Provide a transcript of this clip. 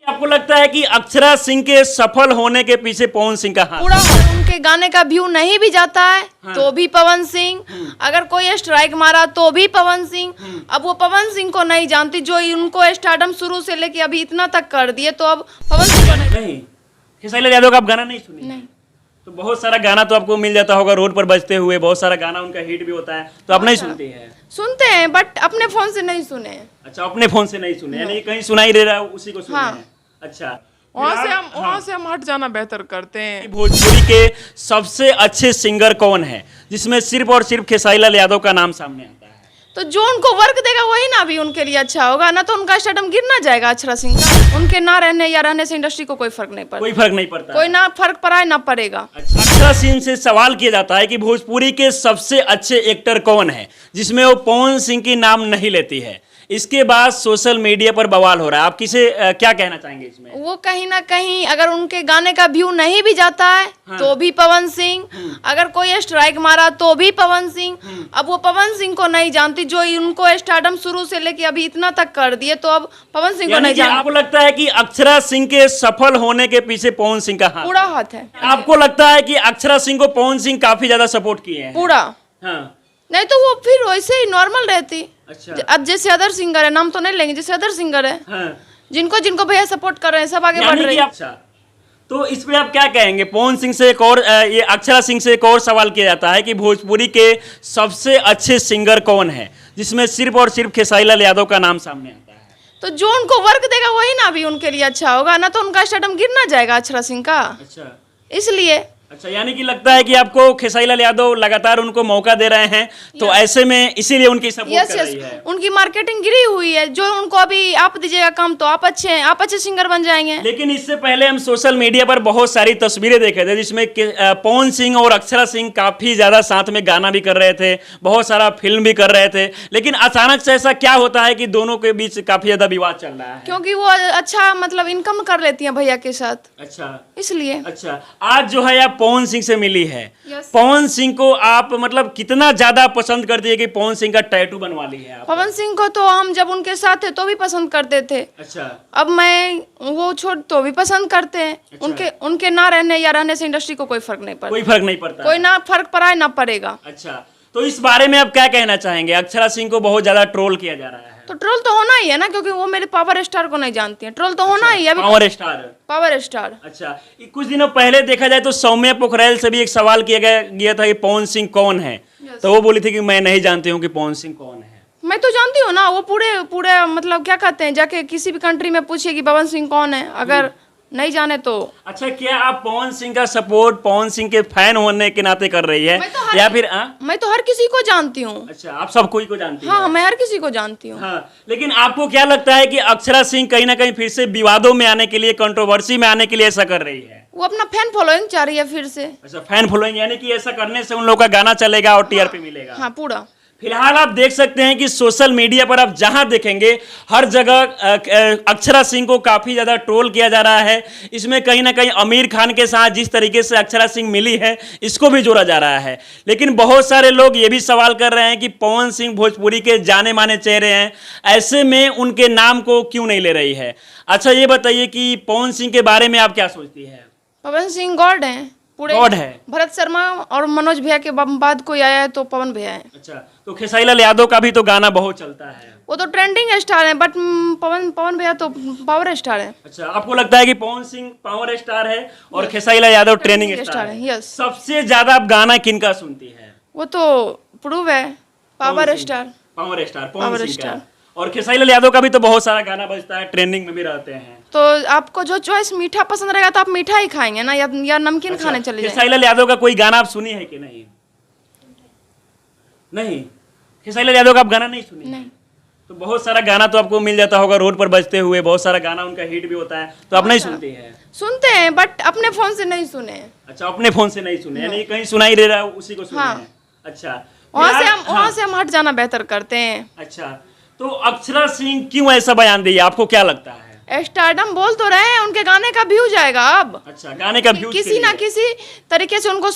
आपको लगता है कि अक्षरा सिंह के सफल होने के पीछे पवन सिंह का हाथ पूरा उनके गाने का व्यू नहीं भी जाता है तो भी पवन सिंह, अगर कोई स्ट्राइक मारा तो भी पवन सिंह। अब वो पवन सिंह को नहीं जानती जो उनको स्टारडम शुरू से लेके अभी इतना तक कर दिए, तो अब पवन सिंह को नहीं। खेसारी लाल यादव का आप गाना नहीं सुने? नहीं। तो बहुत सारा गाना तो आपको मिल जाता होगा रोड पर बजते हुए, बहुत सारा गाना उनका हिट भी होता है, तो आप नहीं सुनती हैं? सुनते हैं बट अपने फोन से नहीं सुने हैं। अच्छा, अपने फोन से नहीं सुने, यानी कहीं सुनाई दे रहा है उसी को सुने हाँ। हैं। अच्छा, वहाँ से हम हट जाना बेहतर करते हैं। भोजपुरी के सबसे अच्छे सिंगर कौन है जिसमें सिर्फ और सिर्फ खेसारी लाल यादव का नाम सामने आता है? तो जो उनको वर्क देगा वही ना भी उनके लिए अच्छा होगा ना, तो उनका स्टारडम गिरना जाएगा अक्षरा सिंह का। उनके ना रहने या रहने से इंडस्ट्री को कोई फर्क नहीं पड़ता, कोई फर्क नहीं पड़ता। कोई ना फर्क पड़ा है ना पड़ेगा। अच्छा, अक्षरा सिंह से सवाल किया जाता है कि भोजपुरी के सबसे अच्छे एक्टर कौन है जिसमें वो पवन सिंह की नाम नहीं लेती है। इसके बाद सोशल मीडिया पर बवाल हो रहा है, आप किसे क्या कहना चाहेंगे इसमें? वो कहीं ना कहीं अगर उनके गाने का व्यू नहीं भी जाता है तो भी पवन सिंह, अगर कोई स्ट्राइक मारा तो भी पवन सिंह। अब वो पवन सिंह को नहीं जानती जो उनको स्टारडम शुरू से लेके अभी इतना तक कर दिए, तो अब पवन सिंह को यानी नहीं कि जानती। आपको लगता है कि अक्षरा सिंह के सफल होने के पीछे पवन सिंह का हाथ पूरा हाथ है। आपको लगता है कि अक्षरा सिंह को पवन सिंह काफी ज्यादा सपोर्ट किए हैं? पूरा। हाँ। नहीं तो वो फिर वैसे ही नॉर्मल रहती। अच्छा। अब जैसे अदर सिंगर है, नाम तो नहीं लेंगे, जैसे अदर सिंगर है हाँ। जिनको जिनको भैया सपोर्ट कर रहे हैं सब आगे बढ़ यानी रहे कि हैं। अच्छा, तो इस पे आप क्या कहेंगे? पवन सिंह से एक और ये अक्षरा सिंह से एक और सवाल किया जाता है कि भोजपुरी के सबसे अच्छे सिंगर कौन है जिसमें सिर्फ और सिर्फ खेसारी लाल यादव का नाम सामने आता है? तो जो उनको वर्क देगा वही ना भी उनके लिए अच्छा होगा ना, तो उनका स्टारडम गिरना जाएगा अक्षरा सिंह का। अच्छा। इसलिए अच्छा, यानी कि लगता है कि आपको खेसारी लाल यादव लगातार उनको मौका दे रहे हैं, तो ऐसे में इसीलिए उनकी सपोर्ट कर रही है। उनकी मार्केटिंग गिरी हुई है, जो उनको अभी आप दीजिएगा काम तो आप अच्छे हैं, आप अच्छे सिंगर बन जाएंगे। लेकिन इससे पहले हम सोशल मीडिया पर बहुत सारी तस्वीरें देखे थे जिसमें पवन सिंह और अक्षरा सिंह काफी ज्यादा साथ में गाना भी कर रहे थे, बहुत सारा फिल्म भी कर रहे थे, लेकिन अचानक से ऐसा क्या होता है कि दोनों के बीच काफी ज्यादा विवाद चल रहा है? क्योंकि वो अच्छा मतलब इनकम कर लेती हैं भैया के साथ, अच्छा। इसलिए। अच्छा, आज जो है आप पवन सिंह से मिली है, Yes. पवन सिंह को आप मतलब कितना ज्यादा पसंद करती है कि पवन सिंह का टैटू बनवा ली है आप? पवन सिंह को तो हम जब उनके साथ थे तो भी पसंद करते थे, अच्छा। अब मैं वो छोड़ तो भी पसंद करते हैं। अच्छा। उनके ना रहने या रहने से इंडस्ट्री को कोई फर्क नहीं पड़ता, कोई फर्क नहीं पड़ता? कोई ना फर्क पड़ा है ना पड़ेगा। अच्छा, तो इस बारे में आप क्या कहना चाहेंगे? अक्षरा सिंह को बहुत ज्यादा ट्रोल किया जा रहा है। तो ट्रोल तो होना ही है ना, क्योंकि वो मेरे पावर स्टार को नहीं जानती है, ट्रोल तो होना ही है। अभी पावर स्टार। Power star. अच्छा, कुछ दिनों पहले देखा जाए तो सौम्या पोखरेल से भी एक सवाल किया गया था कि पवन सिंह कौन है, तो वो बोली थी कि मैं नहीं जानती हूँ कि पवन सिंह कौन है। मैं तो जानती हूँ ना, वो पूरे पूरे मतलब क्या कहते हैं, जाके किसी भी कंट्री में पूछिए कि पवन सिंह कौन है, अगर नहीं जाने तो। अच्छा, क्या आप पवन सिंह का सपोर्ट पवन सिंह के फैन होने के नाते कर रही है या फिर? मैं तो हर किसी को जानती हूँ। अच्छा, आप सब कोई को जानती हाँ, हैं? मैं हर किसी को जानती हूँ। हाँ, लेकिन आपको क्या लगता है कि अक्षरा सिंह कहीं ना कहीं फिर से विवादों में आने के लिए, कंट्रोवर्सी में आने के लिए ऐसा कर रही है? वो अपना फैन फॉलोइंग चाह रही है फिर से। अच्छा, फैन फॉलोइंग, यानी कि ऐसा करने से उन लोगों का गाना चलेगा और टीआरपी मिलेगा। हाँ, पूरा। फिलहाल आप देख सकते हैं कि सोशल मीडिया पर आप जहां देखेंगे हर जगह अक्षरा सिंह को काफी ज्यादा ट्रोल किया जा रहा है। इसमें कहीं ना कहीं आमिर खान के साथ जिस तरीके से अक्षरा सिंह मिली है इसको भी जोड़ा जा रहा है, लेकिन बहुत सारे लोग ये भी सवाल कर रहे हैं कि पवन सिंह भोजपुरी के जाने माने चेहरे हैं, ऐसे में उनके नाम को क्यों नहीं ले रही है? अच्छा, ये बताइए कि पवन सिंह के बारे में आप क्या सोचती है? पवन सिंह गॉड है, पूरे गॉड है। भरत शर्मा और मनोज भैया के बाद कोई आया है तो पवन भैया है। अच्छा, तो खेसारी लाल यादव का भी तो गाना बहुत चलता है। वो तो ट्रेंडिंग स्टार है, बट पवन भैया तो पावर स्टार है। अच्छा, आपको लगता है कि पवन सिंह पावर स्टार है और खेसारी लाल यादव ट्रेनिंग स्टार है? यस। सबसे ज्यादा आप गाना किनका सुनती है? वो तो प्रूव है, पावर स्टार। पावर स्टार पवन पावर सिंह का। स्टार। और खेसारी लाल यादव का भी तो बहुत सारा गाना बजता है, ट्रेंडिंग में भी रहते हैं। तो आपको जो चॉइस मीठा पसंद रहेगा तो आप मीठा ही खाएंगे ना, या नमकीन खाने चले जाएंगे। खेसारी लाल यादव का कोई गाना आप सुनी है कि नहीं? नहीं, खेसारी लाल यादव का आप गाना नहीं सुनी? नहीं। तो बहुत सारा गाना तो आपको मिल जाता होगा रोड पर बजते हुए, बहुत सारा गाना उनका हिट भी होता है, तो आप नहीं सुनती हैं? सुनते हैं बट अपने फोन से नहीं सुने हैं। अच्छा, अपने फोन से नहीं सुने, यानी कहीं सुनाई दे रहा है उसी को सुने हाँ। हैं। अच्छा, वहाँ से हम हट जाना बेहतर करते हैं। अच्छा, तो अक्षरा सिंह क्यों ऐसा बयान दी, आपको क्या लगता है? स्टारडम बोल तो रहे हैं, उनके गाने का व्यू जाएगा अब। अच्छा, गाने का व्यू किसी ना किसी तरीके से उनको